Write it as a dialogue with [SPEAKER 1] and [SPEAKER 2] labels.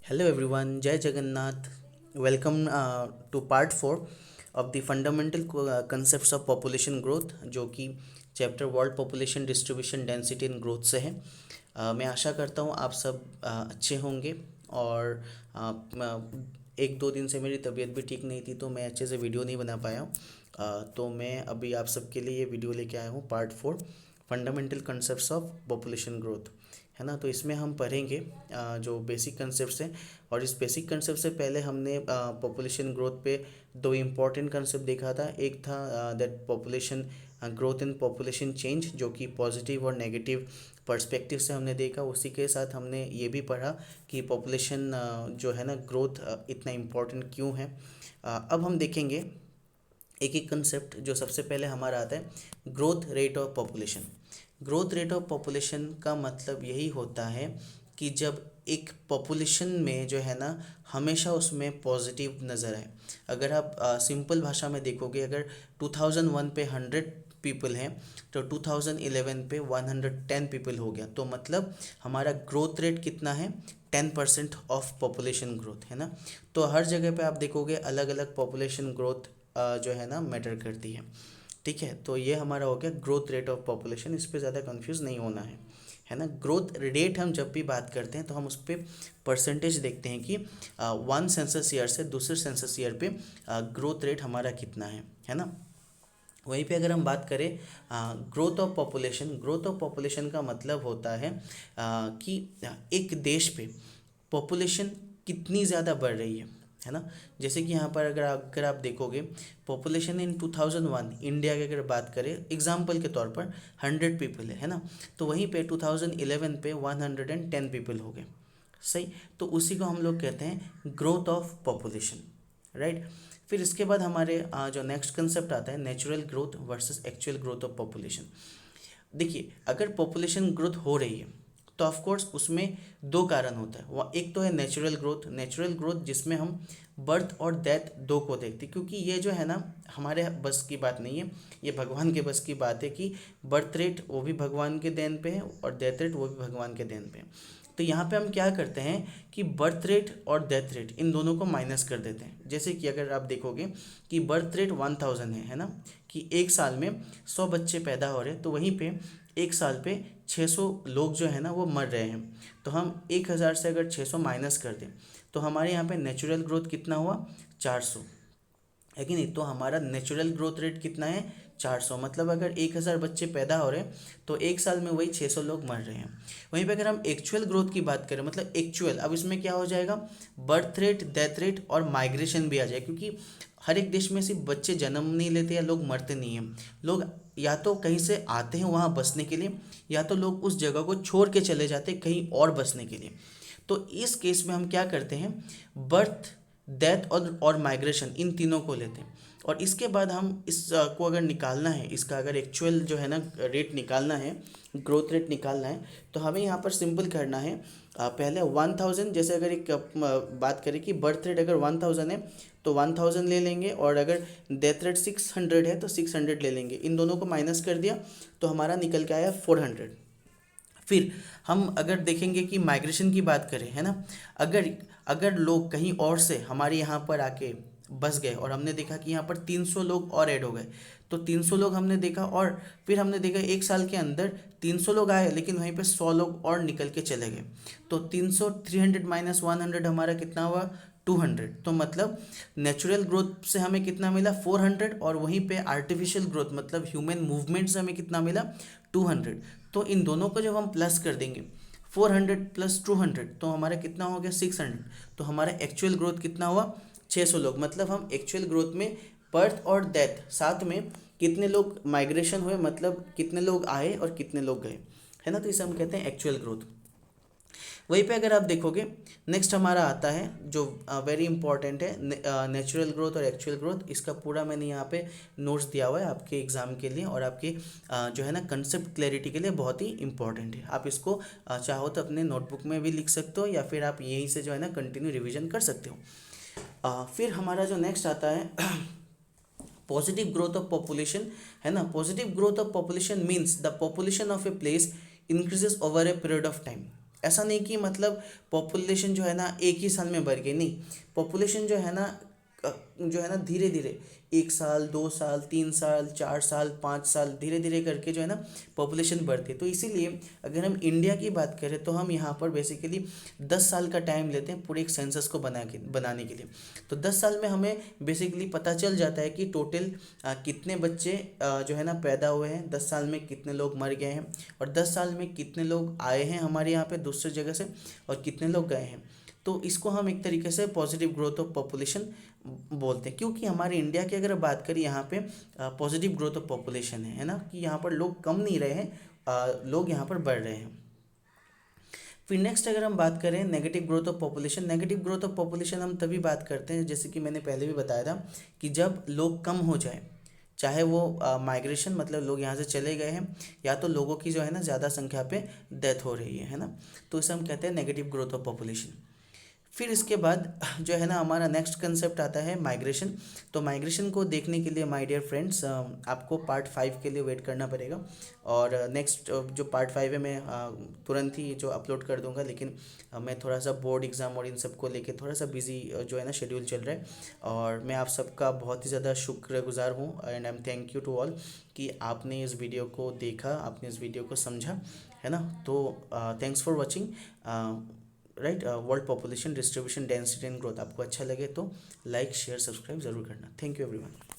[SPEAKER 1] Hello everyone, Jai Jagannath. Welcome to part 4 of the fundamental concepts of population growth जो कि chapter world population distribution density and growth से है। मैं आशा करता हूँ आप सब अच्छे होंगे और एक दो दिन से मेरी तबीयत भी ठीक नहीं थी तो मैं अच्छे से वीडियो नहीं बना पाया हूँ। तो मैं अभी आप सबके लिए ये वीडियो लेके आया हूँ part 4 fundamental concepts of population growth, है ना। तो इसमें हम पढ़ेंगे जो बेसिक कंसेप्ट्स हैं। और इस बेसिक कंसेप्ट से पहले हमने पॉपुलेशन ग्रोथ पे दो इम्पॉर्टेंट कंसेप्ट देखा था। एक था that population growth and population change, जो कि पॉजिटिव और नेगेटिव पर्सपेक्टिव से हमने देखा। उसी के साथ हमने ये भी पढ़ा कि पॉपुलेशन जो है ना ग्रोथ इतना इम्पोर्टेंट क्यों है। अब हम देखेंगे एक एक कंसेप्ट। जो सबसे पहले हमारा आता है growth rate of population. Growth rate of population का मतलब यही होता है कि जब एक पॉपुलेशन में जो है ना हमेशा उसमें पॉजिटिव नज़र आए। अगर आप सिंपल भाषा में देखोगे, अगर 2001 पे 100 पीपल हैं तो 2011 पे 110 पीपल हो गया, तो मतलब हमारा ग्रोथ रेट कितना है, 10% ऑफ पॉपुलेशन ग्रोथ, है ना। तो हर जगह पे आप देखोगे अलग अलग पॉपुलेशन ग्रोथ जो है ना मैटर करती है। ठीक है, तो ये हमारा हो गया ग्रोथ रेट ऑफ पॉपुलेशन। इस पे ज़्यादा कंफ्यूज नहीं होना है ना। ग्रोथ रेट हम जब भी बात करते हैं तो हम उस पर परसेंटेज देखते हैं कि वन सेंसस ईयर से दूसरे सेंसस ईयर पे ग्रोथ रेट हमारा कितना है ना। वहीं पे अगर हम बात करें growth of population, growth of population का मतलब होता है कि एक देश पे पॉपुलेशन कितनी ज़्यादा बढ़ रही है ना। जैसे कि यहाँ पर अगर आप देखोगे पॉपुलेशन इन 2001 इंडिया की अगर बात करें एग्जाम्पल के तौर पर 100 पीपल है ना। तो वहीं पे 2011 पे 110 पीपल हो गए। सही, तो उसी को हम लोग कहते हैं ग्रोथ ऑफ पॉपुलेशन, राइट। फिर इसके बाद हमारे जो नेक्स्ट कंसेप्ट आता है natural growth versus actual growth of population. देखिए, अगर पॉपुलेशन ग्रोथ हो रही है तो ऑफ कोर्स उसमें दो कारण होता है। वह एक तो है नेचुरल ग्रोथ, नेचुरल ग्रोथ जिसमें हम बर्थ और डेथ दो को देखते हैं, क्योंकि ये जो है ना हमारे बस की बात नहीं है, ये भगवान के बस की बात है कि बर्थ रेट वो भी भगवान के देन पे है और डेथ रेट वो भी भगवान के देन पे है। तो यहाँ पे हम क्या करते हैं कि बर्थ रेट और डेथ रेट इन दोनों को माइनस कर देते हैं। जैसे कि अगर आप देखोगे कि बर्थ रेट 1000 है ना, कि एक साल में 100 बच्चे पैदा हो रहे हैं, तो वहीं पे एक साल पे 600 लोग जो है ना वो मर रहे हैं। तो हम 1000 से अगर 600 माइनस कर दें तो हमारे यहाँ पे नेचुरल ग्रोथ कितना हुआ, 400 है कि नहीं। तो हमारा नेचुरल ग्रोथ रेट कितना है, 400। मतलब अगर 1000 बच्चे पैदा हो रहे हैं तो एक साल में वही 600 लोग मर रहे हैं। वहीं पे अगर हम एक्चुअल ग्रोथ की बात करें, मतलब एक्चुअल, अब इसमें क्या हो जाएगा, बर्थ रेट, डेथ रेट और माइग्रेशन भी आ जाए, क्योंकि हर एक देश में सिर्फ बच्चे जन्म नहीं लेते या लोग मरते नहीं हैं। लोग या तो कहीं से आते हैं वहाँ बसने के लिए, या तो लोग उस जगह को छोड़ के चले जाते हैं कहीं और बसने के लिए। तो इस केस में हम क्या करते हैं, बर्थ, डेथ और माइग्रेशन इन तीनों को लेते हैं। और इसके बाद हम इस को अगर निकालना है, इसका अगर एक्चुअल जो है ना रेट निकालना है, ग्रोथ रेट निकालना है, तो हमें यहाँ पर सिंपल करना है। पहले 1000, जैसे अगर एक बात करें कि बर्थ रेट अगर 1000 है तो 1000 ले लेंगे, और अगर डेथ रेट 600 है तो 600 ले लेंगे। इन दोनों को माइनस कर दिया तो हमारा निकल के आया 400। फिर हम अगर देखेंगे कि माइग्रेशन की बात करें, है ना, अगर अगर लोग कहीं और से हमारे यहाँ पर आके बस गए और हमने देखा कि यहाँ पर 300 लोग और ऐड हो गए, तो 300 लोग हमने देखा, और फिर हमने देखा एक साल के अंदर 300 लोग आए लेकिन वहीं पे 100 लोग और निकल के चले गए। तो 300, 300 माइनस 100 हमारा कितना हुआ, 200। तो मतलब नेचुरल ग्रोथ से हमें कितना मिला, 400, और वहीं पे आर्टिफिशियल ग्रोथ मतलब ह्यूमन मूवमेंट से हमें कितना मिला, 200। तो इन दोनों को जब हम प्लस कर देंगे 400 प्लस 200 तो हमारा कितना हो गया, 600। तो हमारा एक्चुअल ग्रोथ कितना हुआ, 600 लोग। मतलब हम एक्चुअल ग्रोथ में बर्थ और डेथ साथ में कितने लोग माइग्रेशन हुए, मतलब कितने लोग आए और कितने लोग गए, है ना। तो इसे हम कहते हैं एक्चुअल ग्रोथ। वहीं पे अगर आप देखोगे नेक्स्ट हमारा आता है जो वेरी इंपॉर्टेंट है, नेचुरल ग्रोथ और एक्चुअल ग्रोथ। इसका पूरा मैंने यहाँ पे नोट्स दिया हुआ है आपके एग्ज़ाम के लिए, और आपके जो है ना कंसेप्ट क्लैरिटी के लिए बहुत ही इंपॉर्टेंट है। आप इसको चाहो तो अपने नोटबुक में भी लिख सकते हो, या फिर आप यहीं से जो है ना कंटिन्यू रिविजन कर सकते हो। फिर हमारा जो नेक्स्ट आता है पॉजिटिव ग्रोथ ऑफ पॉपुलेशन, है ना। Positive growth of population means the population of a place increases over a period of time. ऐसा नहीं कि मतलब पॉपुलेशन जो है ना एक ही साल में बढ़ गई, नहीं, पॉपुलेशन जो है ना धीरे धीरे 1 साल 2 साल 3 साल 4 साल 5 साल धीरे धीरे करके जो है ना पॉपुलेशन बढ़ती है। तो इसीलिए अगर हम इंडिया की बात करें तो हम यहाँ पर बेसिकली 10 साल का टाइम लेते हैं पूरे एक सेंसस को बनाने के लिए। तो 10 साल में हमें बेसिकली पता चल जाता है कि टोटल कितने बच्चे जो है ना पैदा हुए हैं, 10 साल में कितने लोग मर गए हैं, और 10 साल में कितने लोग आए हैं हमारे यहाँ पे दूसरी जगह से, और कितने लोग गए हैं। तो इसको हम एक तरीके से पॉजिटिव ग्रोथ ऑफ पॉपुलेशन बोलते हैं, क्योंकि हमारे इंडिया की अगर बात करें यहाँ पे पॉजिटिव ग्रोथ ऑफ पॉपुलेशन है ना, कि यहाँ पर लोग कम नहीं रहे हैं, लोग यहाँ पर बढ़ रहे हैं। फिर नेक्स्ट अगर हम बात करें negative growth of population, negative growth of population हम तभी बात करते हैं जैसे कि मैंने पहले भी बताया था कि जब लोग कम हो जाए, चाहे वो माइग्रेशन मतलब लोग यहाँ से चले गए हैं, या तो लोगों की जो है ना ज़्यादा संख्या पे डेथ हो रही है ना, तो इसे हम कहते हैं नेगेटिव ग्रोथ ऑफ पॉपुलेशन। फिर इसके बाद जो है ना हमारा नेक्स्ट कंसेप्ट आता है माइग्रेशन। तो माइग्रेशन को देखने के लिए माय डियर फ्रेंड्स आपको पार्ट 5 के लिए वेट करना पड़ेगा, और नेक्स्ट जो पार्ट 5 है मैं तुरंत ही जो अपलोड कर दूंगा, लेकिन मैं थोड़ा सा बोर्ड एग्ज़ाम और इन सब को लेके थोड़ा सा बिजी जो है ना शेड्यूल चल रहा है। और मैं आप सबका बहुत ही ज़्यादा शुक्रगुजार हूँ, and I am thank you to all कि आपने इस वीडियो को देखा, आपने इस वीडियो को समझा, है ना। तो thanks for watching. Right, world population distribution density and growth आपको अच्छा लगे तो लाइक शेयर सब्सक्राइब ज़रूर करना। Thank you everyone.